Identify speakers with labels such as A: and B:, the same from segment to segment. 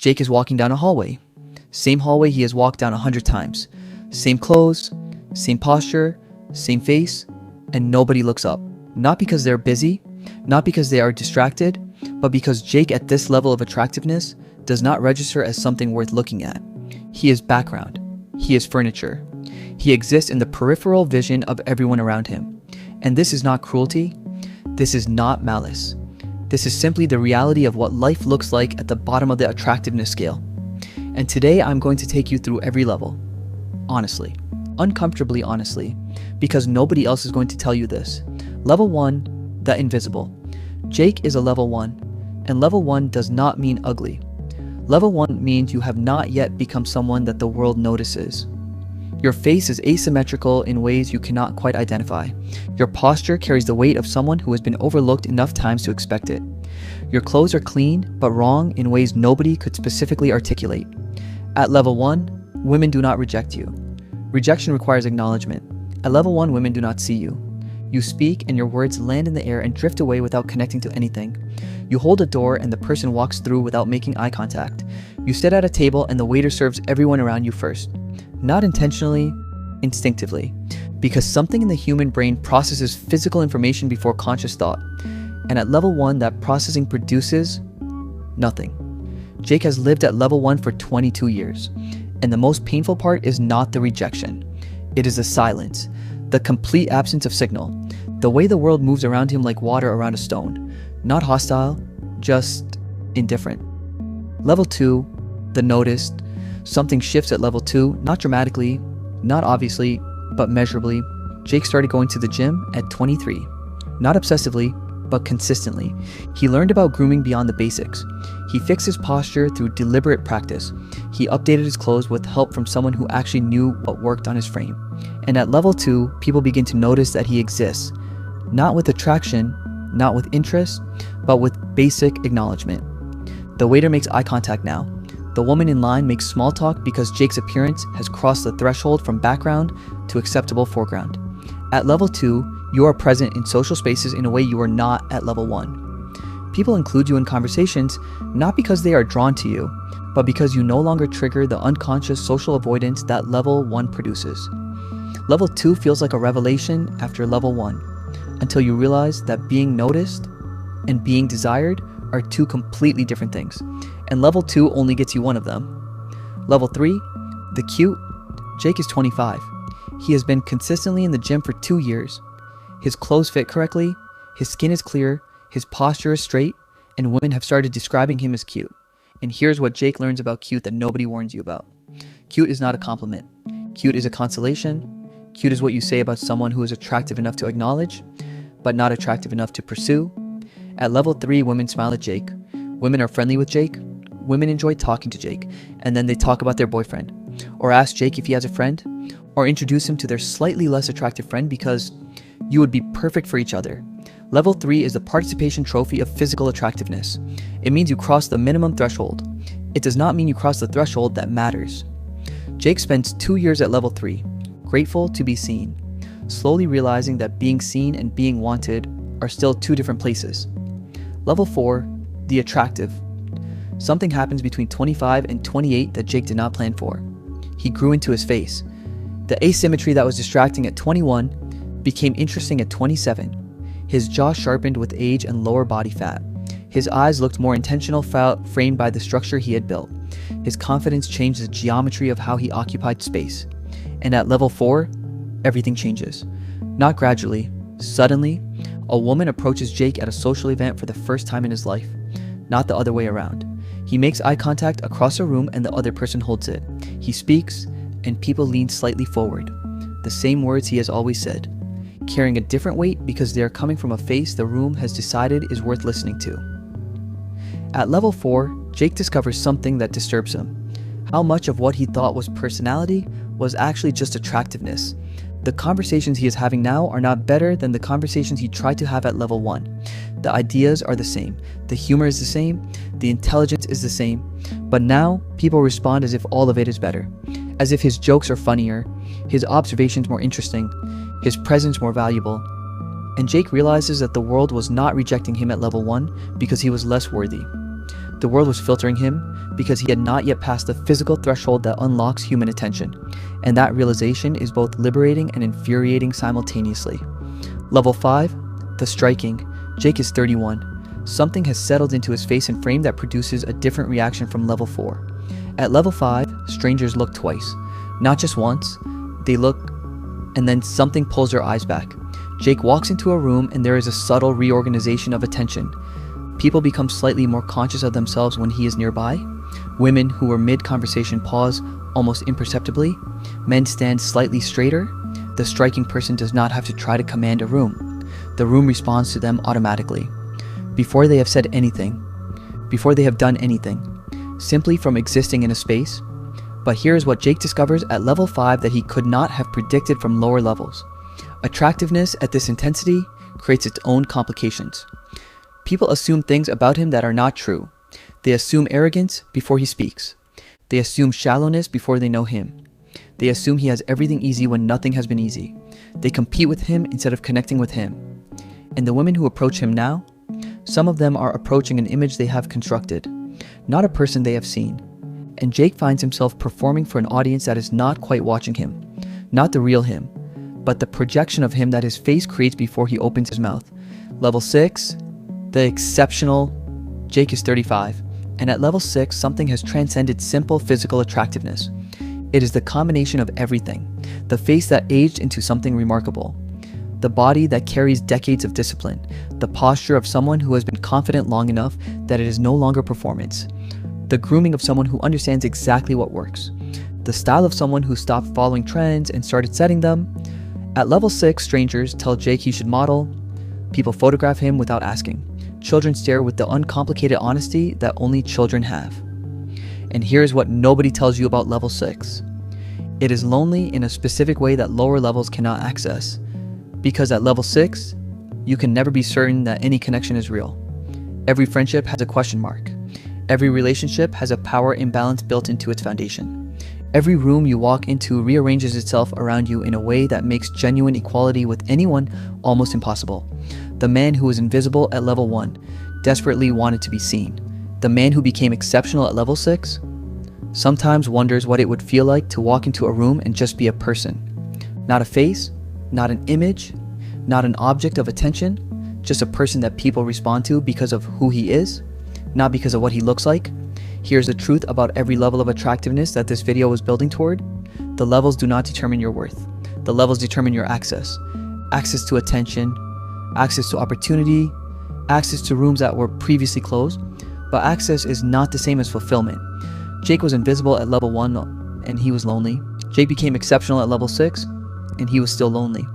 A: Jake is walking down a hallway. Same hallway he has walked down 100 times. Same clothes, same posture, same face, and nobody looks up. Not because they're busy, not because they are distracted, but because Jake at this level of attractiveness does not register as something worth looking at. He is background. He is furniture. He exists in the peripheral vision of everyone around him. And this is not cruelty. This is not malice. This is simply the reality of what life looks like at the bottom of the attractiveness scale. And today I'm going to take you through every level. Honestly. Uncomfortably honestly. Because nobody else is going to tell you this. Level 1, the invisible. Jake is a level 1. And level 1 does not mean ugly. Level 1 means you have not yet become someone that the world notices. Your face is asymmetrical in ways you cannot quite identify. Your posture carries the weight of someone who has been overlooked enough times to expect it. Your clothes are clean, but wrong in ways nobody could specifically articulate. At level 1, women do not reject you. Rejection requires acknowledgement. At level 1, women do not see you. You speak and your words land in the air and drift away without connecting to anything. You hold a door and the person walks through without making eye contact. You sit at a table and the waiter serves everyone around you first. Not intentionally, instinctively, because something in the human brain processes physical information before conscious thought. And at level 1, that processing produces nothing. Jake has lived at level 1 for 22 years. And the most painful part is not the rejection. It is the silence, the complete absence of signal, the way the world moves around him like water around a stone. Not hostile, just indifferent. Level 2, the noticed. Something shifts at level 2, not dramatically, not obviously, but measurably. Jake started going to the gym at 23. Not obsessively, but consistently. He learned about grooming beyond the basics. He fixed his posture through deliberate practice. He updated his clothes with help from someone who actually knew what worked on his frame. And at level 2, people begin to notice that he exists. Not with attraction, not with interest, but with basic acknowledgement. The waiter makes eye contact now. The woman in line makes small talk because Jake's appearance has crossed the threshold from background to acceptable foreground. At level 2, you are present in social spaces in a way you are not at level 1. People include you in conversations not because they are drawn to you, but because you no longer trigger the unconscious social avoidance that level 1 produces. Level 2 feels like a revelation after level 1, until you realize that being noticed and being desired are two completely different things. And level 2 only gets you one of them. Level 3, the cute. Jake is 25. He has been consistently in the gym for 2 years. His clothes fit correctly, his skin is clear, his posture is straight, and women have started describing him as cute. And here's what Jake learns about cute that nobody warns you about. Cute is not a compliment. Cute is a consolation. Cute is what you say about someone who is attractive enough to acknowledge, but not attractive enough to pursue. At level 3, women smile at Jake. Women are friendly with Jake. Women enjoy talking to Jake, and then they talk about their boyfriend, or ask Jake if he has a friend, or introduce him to their slightly less attractive friend because you would be perfect for each other. Level 3 is the participation trophy of physical attractiveness. It means you cross the minimum threshold. It does not mean you cross the threshold that matters. Jake spends 2 years at level 3, grateful to be seen, slowly realizing that being seen and being wanted are still two different places. Level 4, the attractive. Something happens between 25 and 28 that Jake did not plan for. He grew into his face. The asymmetry that was distracting at 21 became interesting at 27. His jaw sharpened with age and lower body fat. His eyes looked more intentional, framed by the structure he had built. His confidence changed the geometry of how he occupied space. And at level 4, everything changes. Not gradually, suddenly, a woman approaches Jake at a social event for the first time in his life, not the other way around. He makes eye contact across a room and the other person holds it. He speaks and people lean slightly forward. The same words he has always said, carrying a different weight because they are coming from a face the room has decided is worth listening to. At level 4, Jake discovers something that disturbs him. How much of what he thought was personality was actually just attractiveness. The conversations he is having now are not better than the conversations he tried to have at level 1. The ideas are the same, the humor is the same, the intelligence is the same, but now people respond as if all of it is better, as if his jokes are funnier, his observations more interesting, his presence more valuable. And Jake realizes that the world was not rejecting him at level 1 because he was less worthy. The world was filtering him because he had not yet passed the physical threshold that unlocks human attention, and that realization is both liberating and infuriating simultaneously. Level 5, the striking. Jake is 31. Something has settled into his face and frame that produces a different reaction from level 4. At level 5, strangers look twice. Not just once, they look and then something pulls their eyes back. Jake walks into a room and there is a subtle reorganization of attention. People become slightly more conscious of themselves when he is nearby. Women who were mid-conversation pause almost imperceptibly. Men stand slightly straighter. The striking person does not have to try to command a room. The room responds to them automatically. Before they have said anything, before they have done anything, simply from existing in a space. But here is what Jake discovers at level 5 that he could not have predicted from lower levels. Attractiveness at this intensity creates its own complications. People assume things about him that are not true. They assume arrogance before he speaks. They assume shallowness before they know him. They assume he has everything easy when nothing has been easy. They compete with him instead of connecting with him. And the women who approach him now, some of them are approaching an image they have constructed, not a person they have seen. And Jake finds himself performing for an audience that is not quite watching him, not the real him, but the projection of him that his face creates before he opens his mouth. Level 6, the exceptional. Jake is 35, and at level 6, something has transcended simple physical attractiveness. It is the combination of everything, the face that aged into something remarkable, the body that carries decades of discipline, the posture of someone who has been confident long enough that it is no longer performance, the grooming of someone who understands exactly what works, the style of someone who stopped following trends and started setting them. At level 6, strangers tell Jake he should model. People photograph him without asking. Children stare with the uncomplicated honesty that only children have. And here's what nobody tells you about level 6. It is lonely in a specific way that lower levels cannot access. Because at level 6, you can never be certain that any connection is real. Every friendship has a question mark. Every relationship has a power imbalance built into its foundation. Every room you walk into rearranges itself around you in a way that makes genuine equality with anyone almost impossible. The man who was invisible at level 1 desperately wanted to be seen. The man who became exceptional at level 6 sometimes wonders what it would feel like to walk into a room and just be a person. Not a face, not an image, not an object of attention, just a person that people respond to because of who he is, not because of what he looks like. Here's the truth about every level of attractiveness that this video was building toward. The levels do not determine your worth. The levels determine your access. Access to attention, access to opportunity, access to rooms that were previously closed. But access is not the same as fulfillment. Jake was invisible at level 1 and he was lonely. Jake became exceptional at level 6 and he was still lonely.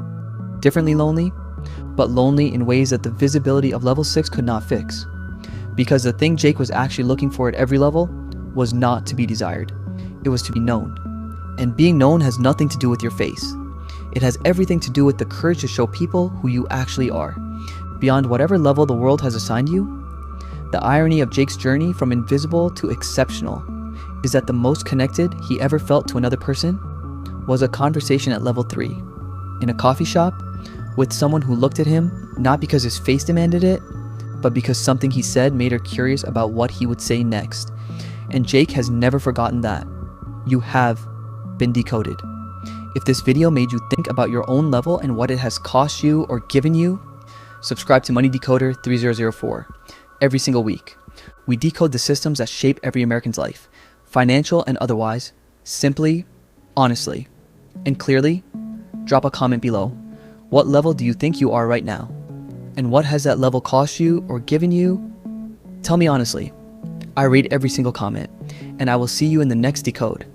A: Differently lonely, but lonely in ways that the visibility of level 6 could not fix. Because the thing Jake was actually looking for at every level was not to be desired. It was to be known. And being known has nothing to do with your face. It has everything to do with the courage to show people who you actually are. Beyond whatever level the world has assigned you, the irony of Jake's journey from invisible to exceptional is that the most connected he ever felt to another person was a conversation at level 3, in a coffee shop, with someone who looked at him not because his face demanded it, but because something he said made her curious about what he would say next. And Jake has never forgotten that. You have been decoded. If this video made you think about your own level and what it has cost you or given you, subscribe to Money Decoder 3004. Every single week, we decode the systems that shape every American's life, financial and otherwise, simply, honestly, and clearly. Drop a comment below. What level do you think you are right now? And what has that level cost you or given you? Tell me honestly. I read every single comment, and I will see you in the next decode.